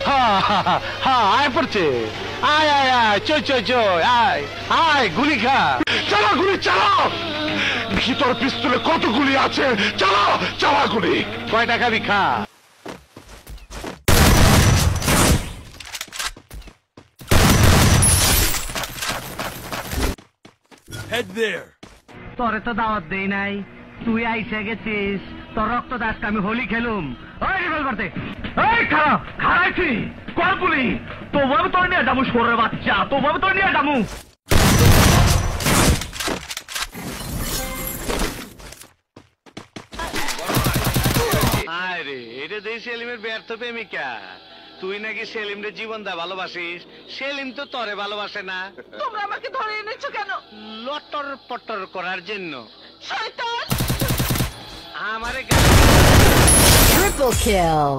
আয় পড়ছে, আয় আয় আয়, চই চই চই, আয় আয়, গুলি খা, চালা গুলি চালাও। ভিতর পিস্তলে কত গুলি আছে, চালাও চালা গুলি। কয়টা খাবি খা। Head there. তোরে তো দাওয়াত দেই নাই, তুই আইসে গেছিস, তোর রক্ত দাস আমি হোলি খেলুম। ওই রিভলভার দে। এই খারাপ খারাইছি কল গুলি, তোমাকে তোর নিয়ে যাবো সরের বাচ্চা, তোমাকে তোর নিয়ে যাবো। আরে এটা দেই সেলিমের ব্যর্থ প্রেমিকা। তুই নাকি সেলিমরে জীবন দা ভালোবাসিস, সেলিম তো তরে ভালোবাসে না। তোমরা আমাকে ধরে এনেছো কেন? লটর পটর করার জন্য। শয়তান! আমারে Triple kill.